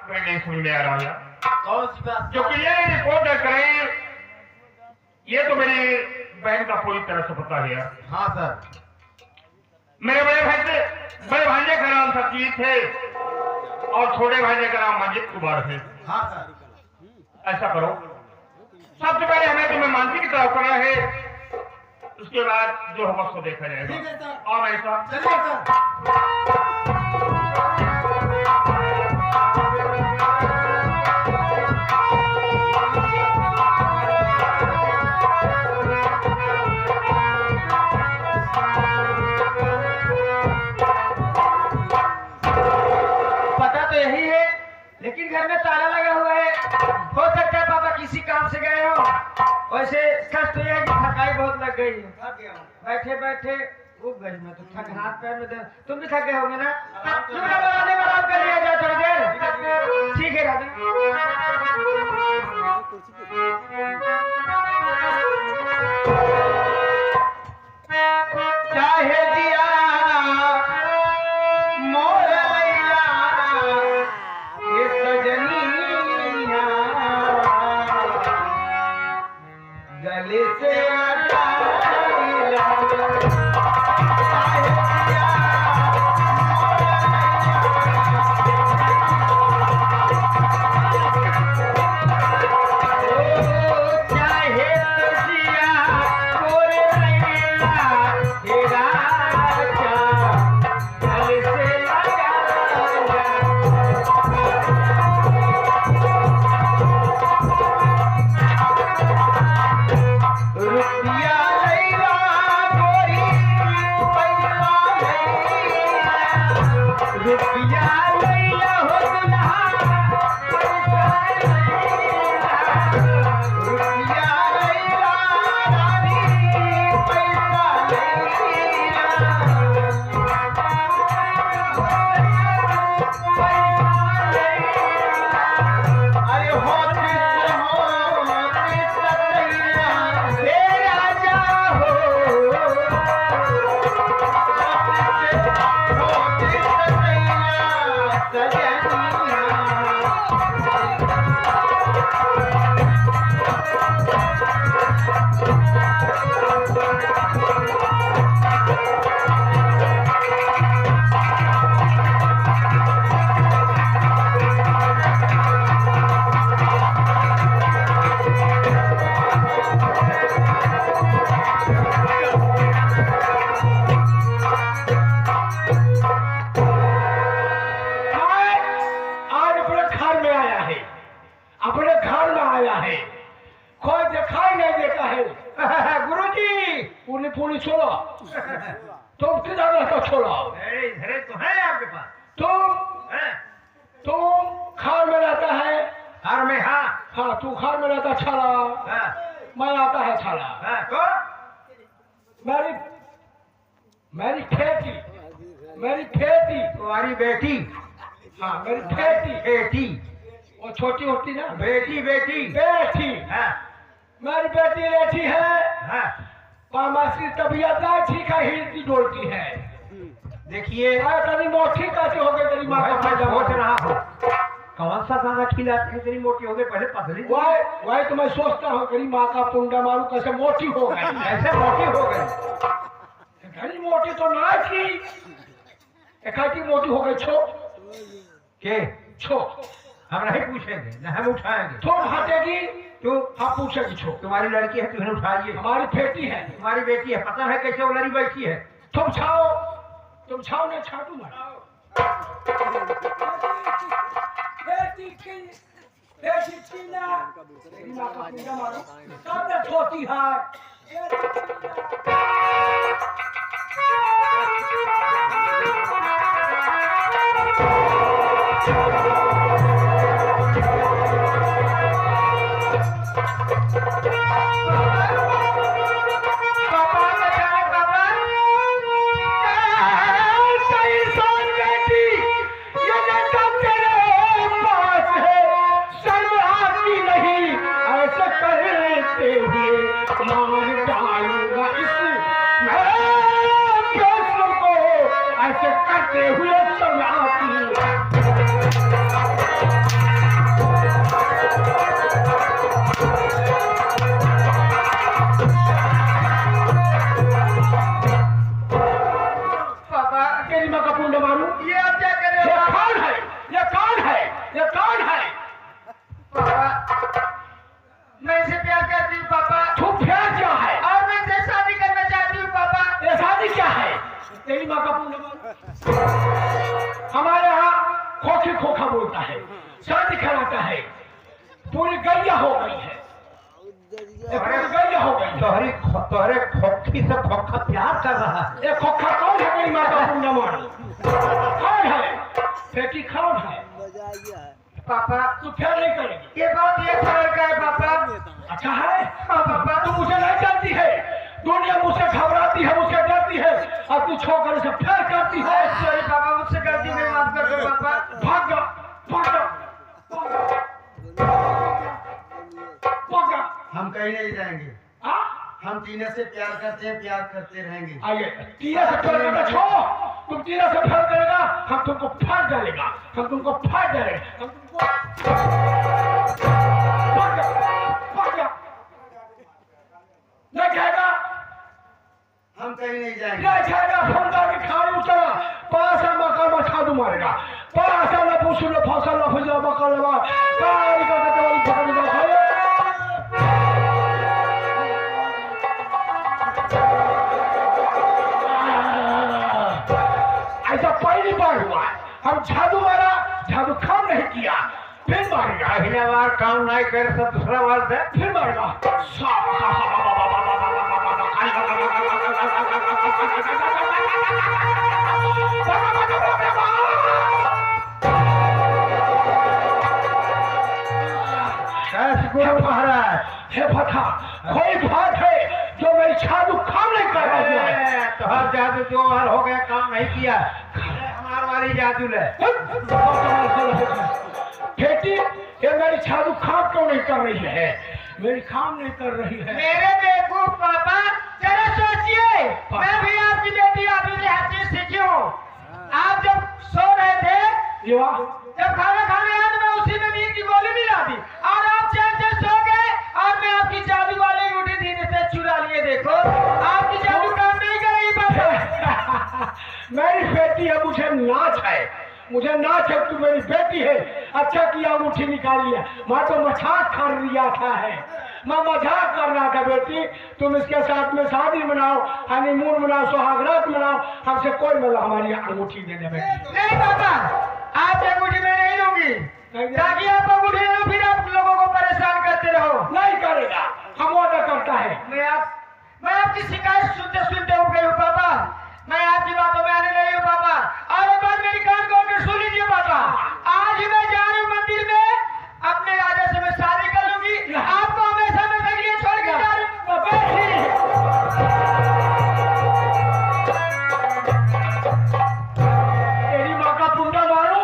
कोई नहीं सुन में आ रहा है। कौन सी बात? जो कि ये रिपोर्ट करें, ये तो मेरी बहन का पूरी तरह से पता है यार। हाँ सर। मेरे बड़े भांजे का नाम सतजीत है और छोटे भांजे का नाम मंजित कुमार है। हाँ सर। ऐसा करो, सबसे पहले हमें तुम्हें मानसी की तरफ करना है, उसके बाद जो होगा उसको देखा जाएगा। ठीक है सर। और ऐसा चलिए सर। पता तो यही है, लेकिन घर में ताला लगा हुआ है। हो सकता है पापा किसी काम से गए हो। वैसे सच तो यह है कि थकाई बहुत लग गई है। बैठे बैठे उब गई मैं तो, थक हाथ पैर में दर्द। तुम भी थक गए होंगे ना? चूड़ा बनाने में आराम कर लिया जाए थोड़ी देर। ठीक है राजा। चाहे दिया मोर लैला ये सजनिया गले से पूरी छोड़ा। तुम किधर रहता छोड़ा? इधर तो है आपके पास। तुम खार में रहता है। खार में? हाँ हाँ, तू खार में रहता छाला। हाँ। मैं आता है छाला। हाँ, तो मेरी फेटी तुम्हारी बेटी? हाँ, मेरी फेटी वो छोटी होती ना। बेटी हाँ। मेरी बेटी लेटी है। हाँ। पामासी तबीयत नहीं ठीक है, हिलती डोलती है। देखिए तेरी मोटी कैसे हो गई? तेरी माँ का फायदा हो रहा हो। कौन सा खाना खिलाते हैं तेरी मोटी हो गई? पहले पतली। वही तो मैं सोचता हूँ, तेरी माँ का पुंडा मारू कैसे मोटी हो गई। ऐसे मोटी हो गई? घड़ी मोटी तो ना थी, एकाटी मोटी हो गई। छो हम नहीं पूछेंगे, न हम उठाएंगे। तुम हटेगी तो हाँ पूछेगी। छो तुम्हारी लड़की है, तुम्हें उठाइए। हमारी बेटी है। तुम्हारी बेटी है, पता है कैसे वो लड़ी बैठी है। तुम छाओ ना छाटू मैं। होती है ऐसे शादी कराता है। पूरी गैया हो गई है, पूरी गैया हो गई। तोहरे खोखी से खोखा प्यार कर रहा है। ये खोखा कौन है? मेरी माता पूर्ण मार कौन है? बेटी कौन है? पापा तू फेल नहीं करेगी। ये बात ये खबर का है पापा। अच्छा है? हाँ पापा। तू मुझे नहीं जानती है, दुनिया मुझसे घबराती है, मुझसे डरती है, और तू छोकर से फेल करती है। सॉरी पापा, मुझसे गलती में माफ कर दो पापा। भाग जा, भाग जा, भाग जा। हम कहीं नहीं जाएंगे। हाँ? हम टीना से प्यार करते हैं, प्यार करते रहेंगे। आइए, टीना से फेल करना छोड़ो। तुम टीना से फेल करेगा, हम तुमको फाड़ डालेगा, हम तुमको फाड़ डालेगा, हम तुमको भाग जा, भाग जा। नहीं खाएगा, हम कहीं नहीं जाएंगे। नहीं खाएगा। फोन करके खाली उतरा, पास है मकान में छादू मारेगा, पास है ना पूछ लो, फसल ना फुजला मकान लगा, काली का कटवाली पकड़ के खाए। ऐसा पहली बार हुआ है, हम झाड़ू मारा, झाड़ू काम नहीं किया, फिर मारेगा। पहले बार काम नहीं करे तो दूसरा बार दे। फिर मारेगा। गुरु महाराज, हे फटा, कोई बात है जो मेरी झाड़ू काम नहीं कर रहा है। तो हर जादू 2 बार हो गया काम नहीं किया, हमार वाली जादू ले। बेटी, ये मेरी झाड़ू काम क्यों नहीं कर रही है? मेरी काम नहीं कर रही है। मेरे बेवकूफ पापा, जरा सोचिए, मैं भी आपकी बेटी आप ही हर चीज सीखी हूँ। आप जब सो रहे थे, जब खाना खाने आया तो मैं उसी में नींद की गोली मिला दी और आप चैन से सो गए और मैं आपकी जादू वाली अंगूठी धीरे से चुरा लिए। देखो, आपकी जादू काम नहीं करेगी पापा। मेरी बेटी है, मुझे नाच है, मुझे नाच है, तू मेरी बेटी है। अच्छा किया अंगूठी निकाली है, मैं तो मजाक कर लिया था है, मैं मजाक कर रहा था। बेटी, तुम इसके साथ में शादी मनाओ, हनीमून मनाओ, सुहागरात मनाओ, हमसे कोई मतलब हमारी अंगूठी दे दे बेटी। नहीं पापा, आप अंगूठी मैं नहीं लूंगी, ताकि आप अंगूठी लो फिर आप लोगों को परेशान करते रहो। नहीं करेगा, हम वादा करता है। मैं आपकी शिकायत सुनते सुनते हो गई हूँ पापा, मैं आपकी बातों में आने नहीं हूँ पापा। और एक बात मेरी कान खोल कर सुन लीजिए पापा, आज ही मैं जा रही हूँ मंदिर में, अपने राजा से मैं शादी कर लूंगी, आपको हमेशा मैं के लिए छोड़ के जा रही हूँ। तेरी माँ का पुंडा मारू,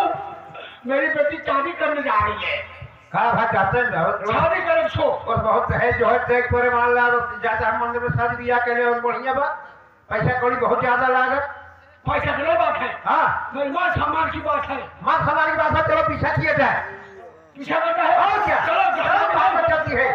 मेरी बेटी शादी करने जा रही है। कहा भाई जाते हैं शादी करे छो और बहुत है जो है देख पर मान ला जाता हम मंदिर में शादी ब्याह के लिए और बढ़िया बात, पैसा कौड़ी बहुत ज्यादा लागत। पैसा की नहीं बात है, हाँ, मेरी माँ सम्मान की बात है। माँ समाज की बात है, चलो पीछा किया जाए। पीछा करता है और क्या, चलो चलो बात बचाती है।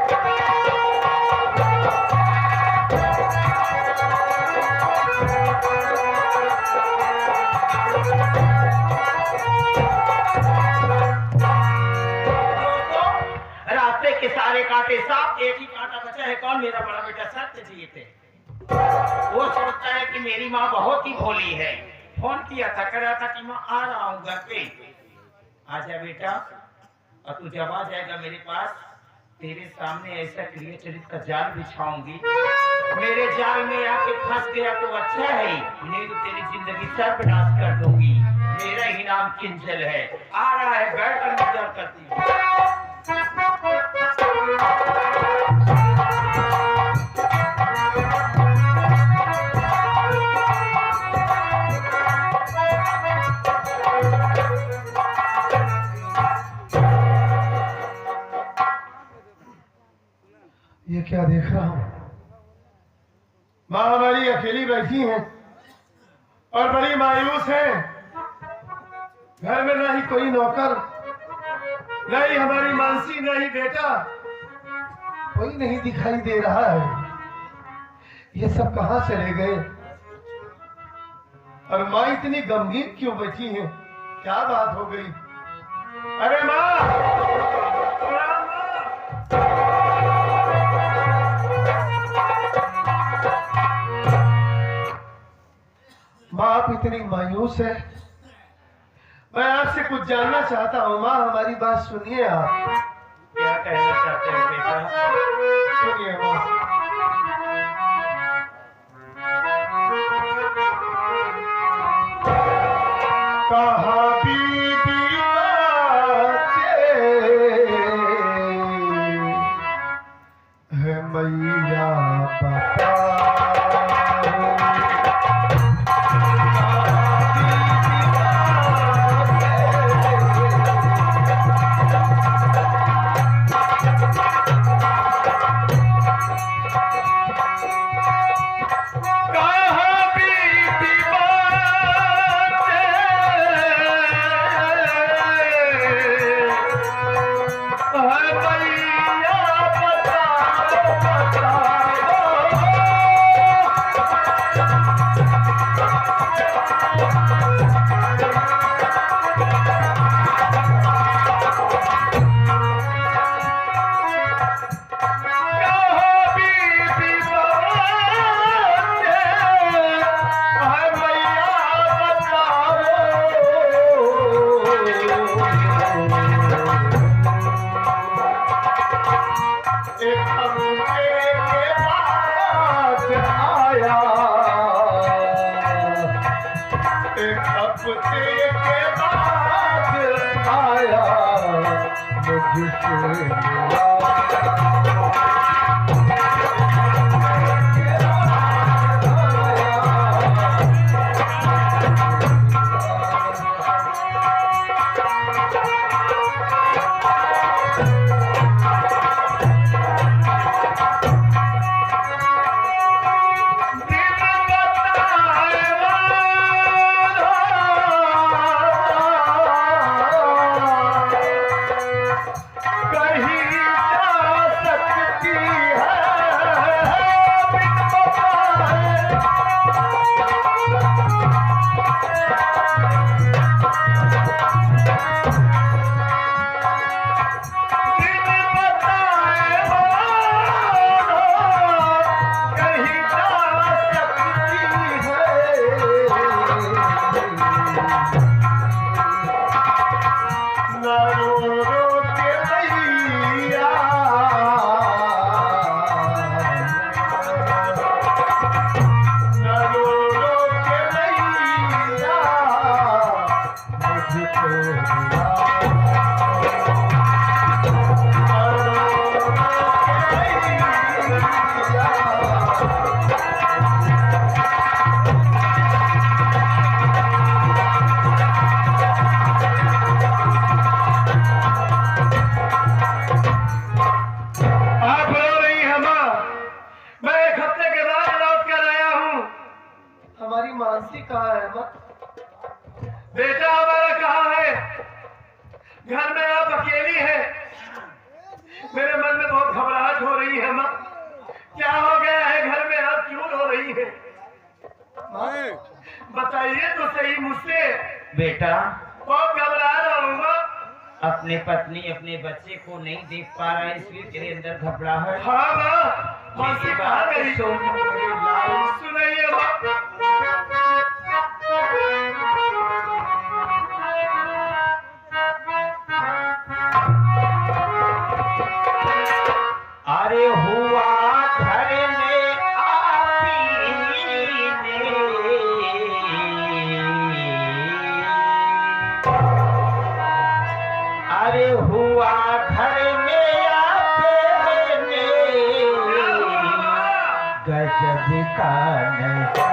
रास्ते के सारे कांटे साफ, एक ही कांटा बचा है। कौन? मेरा बड़ा बेटा सत्यजीत है। वो सोचता है कि मेरी माँ बहुत ही भोली है। फोन किया था, कह रहा था कि मैं आ रहा हूँ घर पे, आजा बेटा। और तू जब आ जाएगा मेरे पास, तेरे सामने ऐसा क्रिएचरित का जाल बिछाऊंगी, मेरे जाल में आके फंस गया तो अच्छा है, नहीं तो तेरी जिंदगी सर्वनाश कर दूंगी। मेरा ही नाम किंजल है। आ रहा है, बैठ कर इंतजार करती हूँ। ये क्या देख रहा हूँ? माँ हमारी अकेली बैठी है और बड़ी मायूस है। घर में ना ही कोई नौकर, ना ही हमारी मानसी, ना ही बेटा, कोई नहीं दिखाई दे रहा है। ये सब कहाँ चले गए? और माँ इतनी गमगीन क्यों बैठी है? क्या बात हो गई? अरे माँ! माँ आप इतनी मायूस है, मैं आपसे कुछ जानना चाहता हूँ। माँ हमारी बात सुनिए आप। क्या कहना चाहते हो बेटा? सुनिए माँ। कहाँ बीबी बातें है मैया बता। मानसी कहाँ है माँ? बेटा हमारा कहाँ है? घर में आप अकेली हैं। मेरे मन में बहुत घबराहट हो रही है माँ। क्या हो गया है घर में? आप क्यों रो रही है? बताइए तो सही मुझसे। बेटा बहुत घबरा रहा हूँ माँ। अपने पत्नी अपने बच्चे को नहीं देख पा रहा है, इसलिए तेरे अंदर घबराहट। हाँ माँ, मानसी कहाँ गई? सुनाइए माँ। अरे हुआ घर में अरे हुआ घर में आपने गजब का नशा।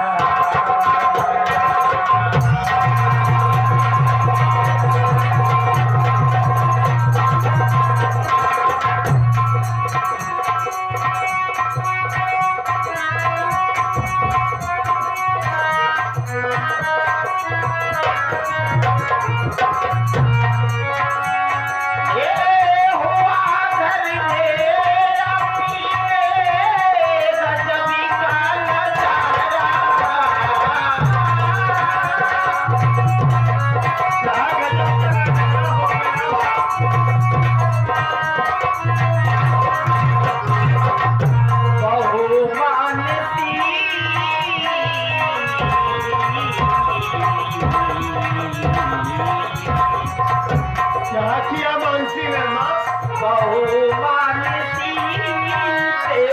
बहु मानसी तेरे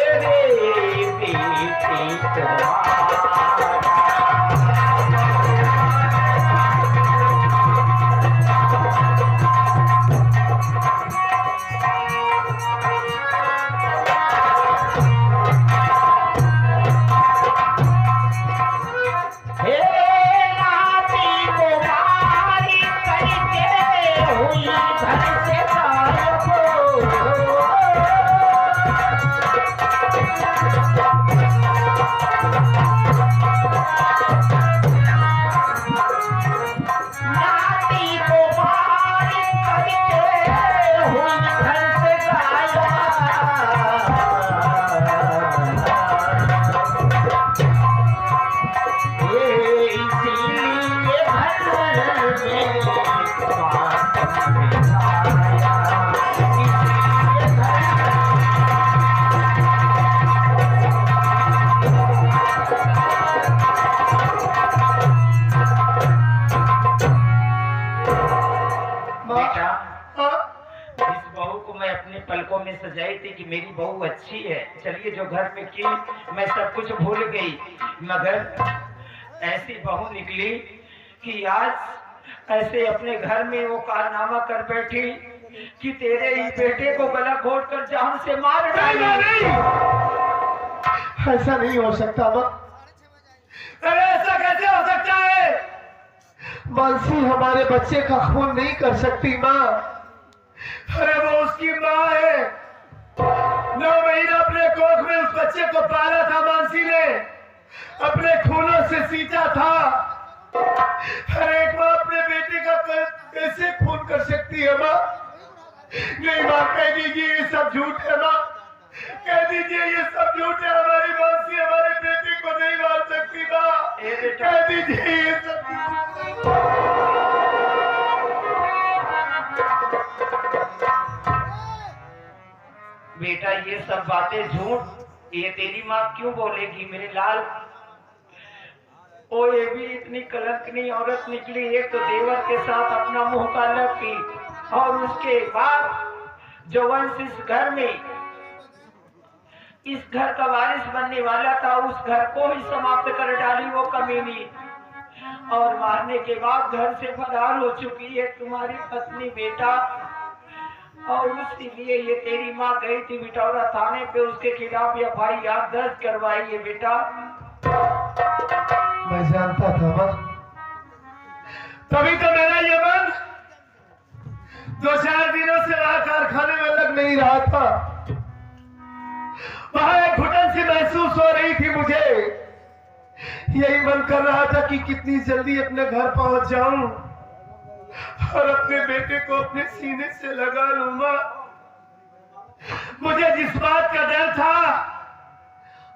बेटे तुम्हारा। पलकों में सजाई थी कि मेरी बहू अच्छी है, चलिए जो घर में की मैं सब कुछ भूल गई, मगर ऐसी बहू निकली कि आज ऐसे अपने घर में वो कारनामा कर बैठी कि तेरे ही बेटे को गला घोट कर जान से मार डाला। नहीं, ऐसा नहीं हो सकता माँ। अरे ऐसा कैसे हो सकता है? मानसी हमारे बच्चे का खून नहीं कर सकती माँ। अरे वो उसकी माँ है, 9 महीना अपने कोख में उस बच्चे को पाला था, मानसी ने अपने खूनों से सींचा था। हर एक माँ अपने बेटे का कैसे खून कर सकती है माँ? नहीं माँ, कह दीजिए ये सब झूठ है माँ, कह दीजिए ये सब झूठ है। हमारी मानसी हमारे बेटे को नहीं मार सकती माँ, कह दीजिए ये सब झूठ है। बेटा ये सब बातें झूठ, ये तेरी माँ क्यों बोलेगी मेरे लाल? ओ ये भी इतनी कलंकनी औरत निकली, एक तो देवर के साथ अपना मुंह काला की, और उसके बाद जो वंश इस घर का वारिस बनने वाला था, उस घर को ही समाप्त कर डाली वो कमीनी, और मारने के बाद घर से फरार हो चुकी है तुम्हारी पत्नी बेटा। और इसीलिए ये तेरी माँ गई थी बिटौरा थाने पे, उसके खिलाफ FIR दर्ज करवाई है बेटा। मैं जानता था माँ, तभी तो मेरा ये मन 2-4 दिनों से वहां कारखाने में लग नहीं रहा था। वहां एक घुटन सी महसूस हो रही थी मुझे, यही मन कर रहा था कि कितनी जल्दी अपने घर पहुंच जाऊं और अपने बेटे को अपने सीने से लगा लूं मां। मुझे जिस बात का डर था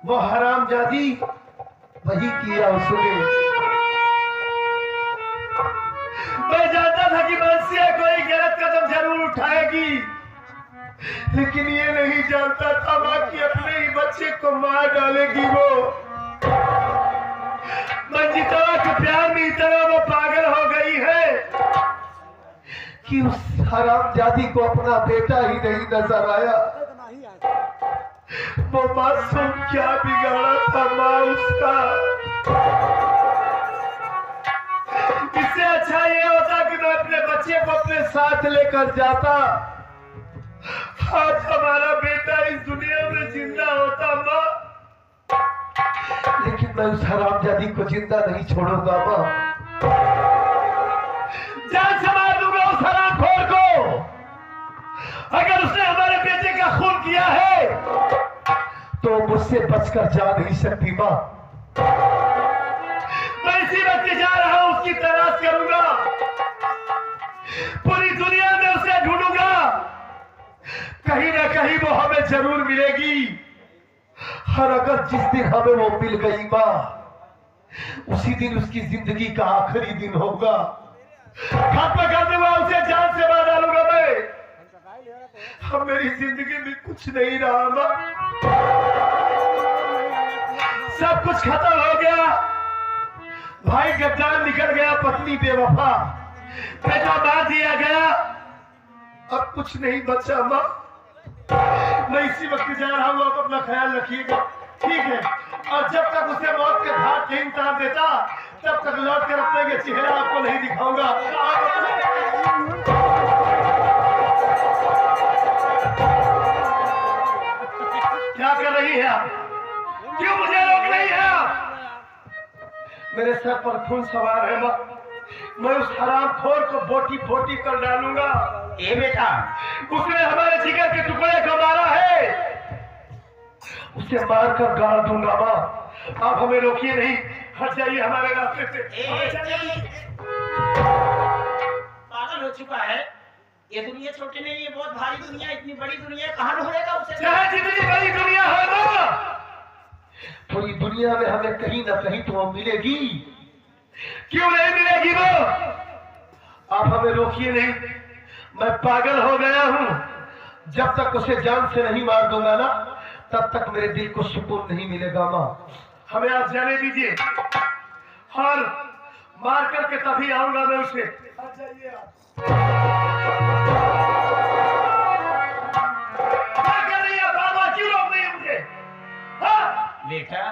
वो हरामजादी वही किया उसने। मैं जानता था कि मनसिया कोई गलत कदम जरूर उठाएगी, लेकिन ये नहीं जानता था मां कि अपने ही बच्चे को मार डालेगी वो। मंजिता के प्यार में इतना वो पागल हो गई है कि उस हरामजादी को अपना बेटा ही नहीं नजर आया। वो मासूम क्या बिगाड़ा था माँ उसका। इससे अच्छा ये होता कि मैं अपने बच्चे को अपने साथ लेकर जाता, आज हमारा बेटा इस दुनिया में जिंदा होता माँ। लेकिन मैं उस हरामजादी को जिंदा नहीं छोड़ूंगा माँ। जान से मार दूंगा उस हरामखोर को। अगर उसने हमारे बेटे का खून किया है तो मुझसे बचकर जा नहीं सकती माँ। मैं इसी वक्त जा रहा हूं, उसकी तलाश करूंगा, पूरी दुनिया में उसे ढूंढूंगा, कहीं ना कहीं वो हमें जरूर मिलेगी। और अगर जिस दिन हमें वो मिल गई माँ, उसी दिन उसकी जिंदगी का आखिरी दिन होगा। खत्म कर दूंगा उसे, जान से मार डालूंगा मैं। अब मेरी जिंदगी में कुछ नहीं रहा माँ, सब कुछ खत्म हो गया। भाई गद्दार निकल गया, पत्नी बेवफा, बेटा मार दिया गया, अब कुछ नहीं बचा माँ। मैं इसी वक्त जा रहा हूँ, आप अपना ख्याल रखिएगा, ठीक है? और जब तक उसे मौत के घाट नहीं उतार देता, तब तक लौट कर अपने के चेहरा आपको नहीं दिखाऊंगा। क्या कर रही है आप? क्यों मुझे रोक रही है आप? मेरे सर पर खून सवार है माँ, मैं उस हरामखोर को बोटी बोटी कर डालूंगा। ए बेटा, उसने हमारे जिगर के टुकड़े को मारा है, उसे मार कर गाड़ दूंगा माँ। आप हमें रोकिए नहीं, हट जाइए हमारे रास्ते से। पागल हो चुका है, ये दुनिया छोटी नहीं है, बहुत भारी दुनिया, इतनी बड़ी दुनिया कहाँ ढूंढेगा उसे? चाहे जितनी बड़ी दुनिया है माँ, थोड़ी दुनिया में हमें कहीं ना कहीं तो वो मिलेगी। क्यों नहीं मिलेगी वो? आप हमें रोकिए नहीं, मैं पागल हो गया हूँ। जब तक उसे जान से नहीं मार दूंगा ना, तब तक मेरे दिल को सुकून नहीं मिलेगा माँ। हमें आप जाने दीजिए, और मार करके तभी आऊंगा मैं उसे। आ जाइए आप। क्या कर रही है बाबा? क्यों रोक रही है मुझे? हाँ? बेटा,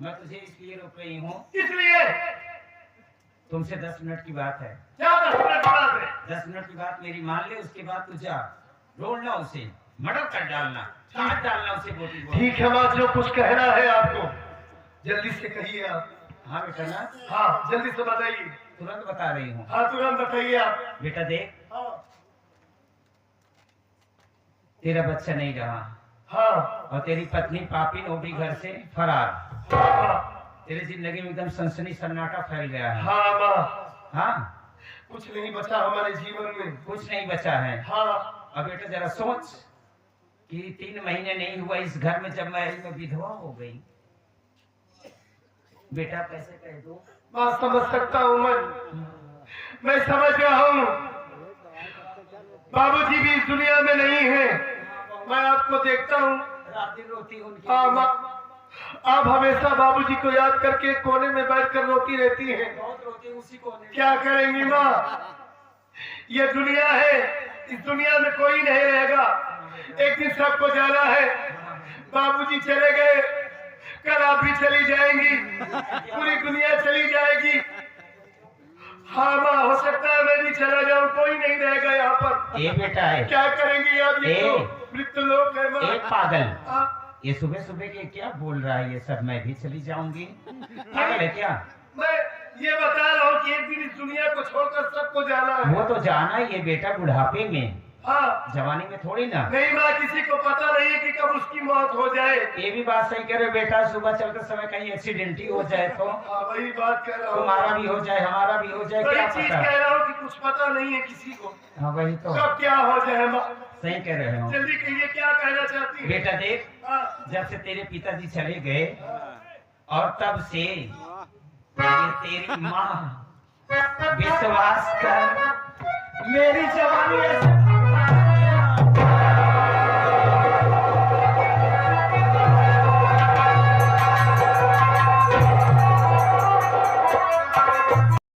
मैं तुझे इसलिए रोक रही हूँ, इसलिए तुमसे 10 मिनट की बात है। क्या 10 मिनट की बात है? 10 मिनट की बात मेरी मान ले, उसके बाद तू जा, ढूंढना उसे, मर्डर कर डालना, काट डालना उसे बोटी बोटी। ठीक है माँ, जो कुछ कहना है आपको जल्दी से कहिए आप। हाँ बेटा ना, हाँ जल्दी से बताइए। तुरंत बता रही हूँ। हाँ तुरंत बताइए आप। बेटा देख, हाँ तेरा बच्चा नहीं रहा, हाँ और तेरी पत्नी पापी वो भी घर से फरार। हाँ तेरी जिंदगी में एकदम सनसनी सन्नाटा फैल गया है। हाँ माँ, हाँ, कुछ नहीं बचा हमारे जीवन में। कुछ नहीं बचा है। हाँ अब बेटा जरा सोच कि 3 महीने नहीं हुआ इस घर में, जब मैं विधवा हो गई, बेटा कैसे कह दूं? माँ समझ सकता हूँ मैं समझ गया हूँ। बाबूजी भी इस दुनिया में नहीं है, मैं आपको देखता हूँ। रात दिन रोती उनकी। हाँ माँ, आप हमेशा बाबूजी को याद करके कोने में बैठकर रोती रहती हैं। बहुत रोती उसी को। क्या करेंगी माँ, ये दुनिया है, इस दुनिया में कोई नहीं रहेगा, एक दिन सबको जाना है। बाबूजी चले गए, कल आप भी चली जाएंगी, पूरी दुनिया चली जाएगी। हाँ माँ, हो सकता है मैं भी चला जाऊँ, कोई नहीं रहेगा यहाँ पर। ए बेटा है, क्या करेंगी आप? ये ए, तो मृत्यु लोक है माँ। एक पागल, हाँ, ये सुबह सुबह के क्या बोल रहा है ये सब? मैं भी चली जाऊंगी, पागल है क्या? मैं ये बता रहा हूँ कि एक दिन इस दुनिया को छोड़कर सबको जाना है। वो तो जाना ही है बेटा, बुढ़ापे में, हाँ जवानी में थोड़ी ना। नहीं माँ, किसी को पता नहीं है कि कब उसकी मौत हो जाए। ये भी बात सही कह रहे हो बेटा, सुबह चलते समय कहीं एक्सीडेंट ही हो जाए तो हाँ वही बात कर रहा हूँ। तुम्हारा भी हो जाए, हमारा भी हो जाए, वही क्या चीज पता। कह रहा हूँ कि कुछ पता नहीं है किसी को, हाँ वही तो, कब क्या हो जाए माँ। सही कह रहे हो जल्दी कहिए, क्या कहना चाहती है? बेटा। देख, हाँ, जब से तेरे पिताजी चले गए और तब से ये तेरी माँ, विश्वास कर, मेरी जवानी ऐसे